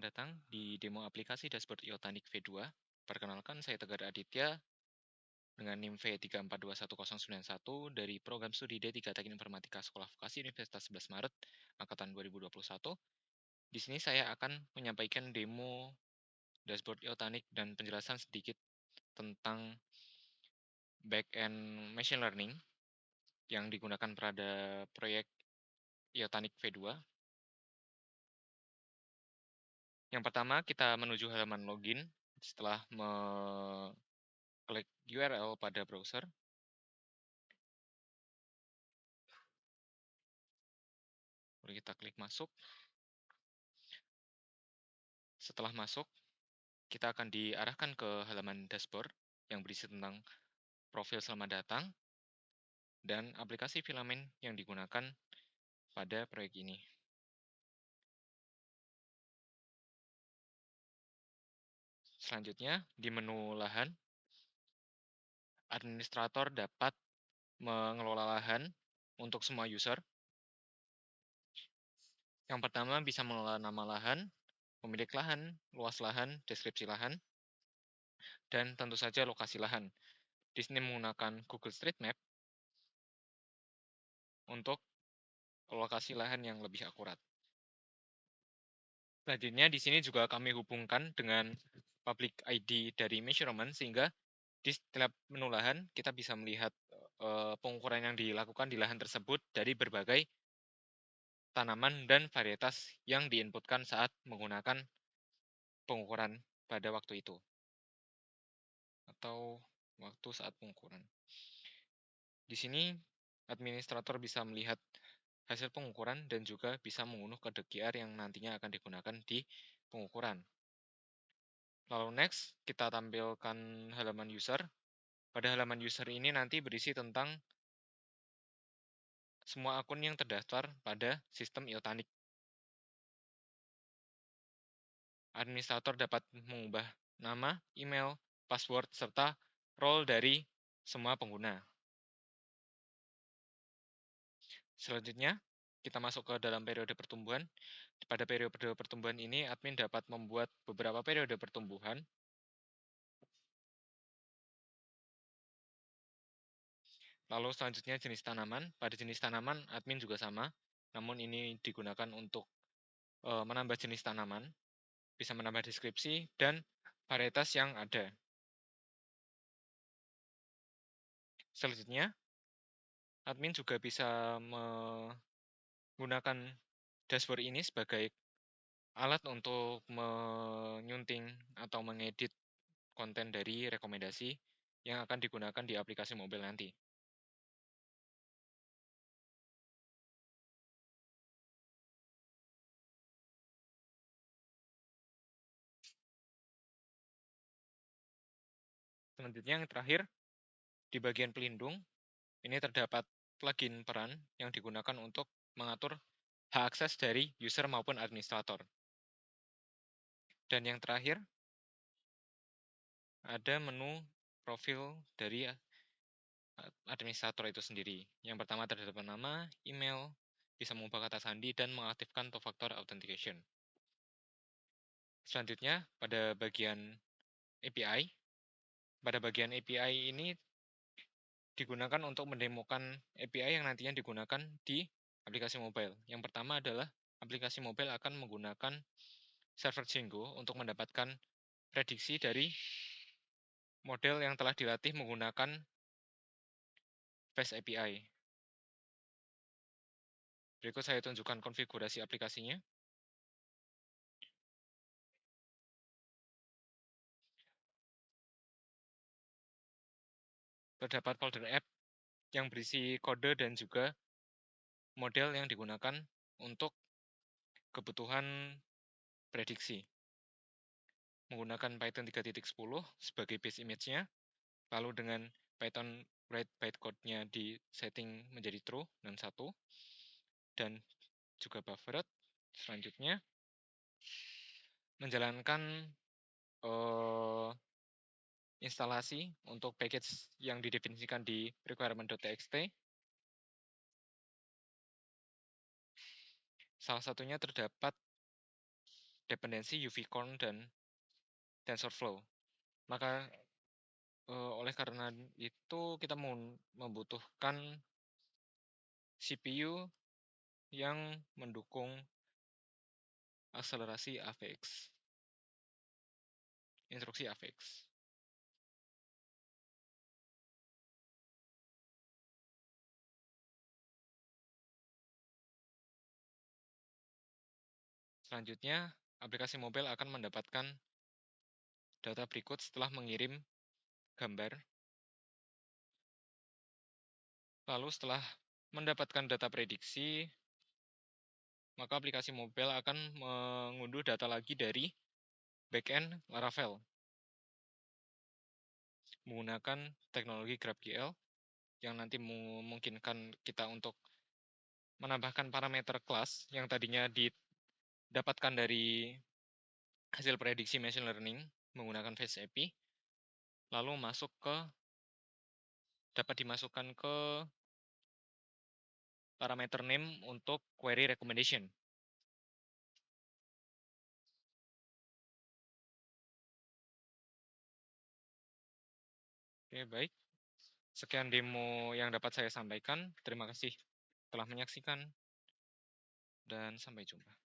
Selamat datang di demo aplikasi dashboard Iotanik V2. Perkenalkan, saya Tegar Aditya dengan NIM V34211091 dari program studi D3 Teknik Informatika Sekolah Vokasi Universitas 11 Maret angkatan 2021. Di sini saya akan menyampaikan demo dashboard Iotanik dan penjelasan sedikit tentang back-end machine learning yang digunakan pada proyek Iotanik V2. Yang pertama, kita menuju halaman login setelah klik URL pada browser. Lalu kita klik masuk. Setelah masuk, kita akan diarahkan ke halaman dashboard yang berisi tentang profil selamat datang dan aplikasi filamen yang digunakan pada proyek ini. Selanjutnya, di menu lahan, administrator dapat mengelola lahan untuk semua user. Yang pertama, bisa mengelola nama lahan, pemilik lahan, luas lahan, deskripsi lahan, dan tentu saja lokasi lahan. Di sini menggunakan Google Street Map untuk lokasi lahan yang lebih akurat. Selanjutnya, di sini juga kami hubungkan dengan public ID dari measurement, sehingga di setiap menu lahan kita bisa melihat pengukuran yang dilakukan di lahan tersebut dari berbagai tanaman dan varietas yang diinputkan saat menggunakan pengukuran pada waktu itu, atau waktu saat pengukuran. Di sini, administrator bisa melihat hasil pengukuran dan juga bisa mengunduh kode QR yang nantinya akan digunakan di pengukuran. Lalu next, kita tampilkan halaman user. Pada halaman user ini nanti berisi tentang semua akun yang terdaftar pada sistem Iotanik. Administrator dapat mengubah nama, email, password, serta role dari semua pengguna. Selanjutnya, kita masuk ke dalam periode pertumbuhan. Pada periode pertumbuhan ini, admin dapat membuat beberapa periode pertumbuhan. Lalu selanjutnya jenis tanaman. Pada jenis tanaman, admin juga sama, namun ini digunakan untuk menambah jenis tanaman, bisa menambah deskripsi, dan varietas yang ada. Selanjutnya, admin juga bisa menggunakan dashboard ini sebagai alat untuk menyunting atau mengedit konten dari rekomendasi yang akan digunakan di aplikasi mobil nanti. Selanjutnya yang terakhir, di bagian pelindung, ini terdapat plugin peran yang digunakan untuk mengatur hak akses dari user maupun administrator. Dan yang terakhir, ada menu profil dari administrator itu sendiri. Yang pertama terdapat nama, email, bisa mengubah kata sandi, dan mengaktifkan two-factor authentication. Selanjutnya, pada bagian API. Pada bagian API ini digunakan untuk mendemokan API yang nantinya digunakan di aplikasi mobile. Yang pertama adalah aplikasi mobile akan menggunakan server Django untuk mendapatkan prediksi dari model yang telah dilatih menggunakan Fast API. Berikut saya tunjukkan konfigurasi aplikasinya. Terdapat folder app yang berisi kode dan juga model yang digunakan untuk kebutuhan prediksi. Menggunakan Python 3.10 sebagai base image-nya, lalu dengan Python write bytecode-nya di setting menjadi true dan 1, dan juga buffered. Selanjutnya, menjalankan instalasi untuk package yang didefinisikan di requirement.txt. Salah satunya terdapat dependensi UV-Corn dan TensorFlow. Maka oleh karena itu kita membutuhkan CPU yang mendukung akselerasi AVX, instruksi AVX. Selanjutnya, aplikasi mobile akan mendapatkan data berikut setelah mengirim gambar. Lalu setelah mendapatkan data prediksi, maka aplikasi mobile akan mengunduh data lagi dari backend Laravel menggunakan teknologi GraphQL yang nanti memungkinkan kita untuk menambahkan parameter kelas yang tadinya didapatkan dari hasil prediksi machine learning menggunakan Face API, lalu dapat dimasukkan ke parameter name untuk query recommendation. Oke, baik. Sekian demo yang dapat saya sampaikan. Terima kasih telah menyaksikan dan sampai jumpa.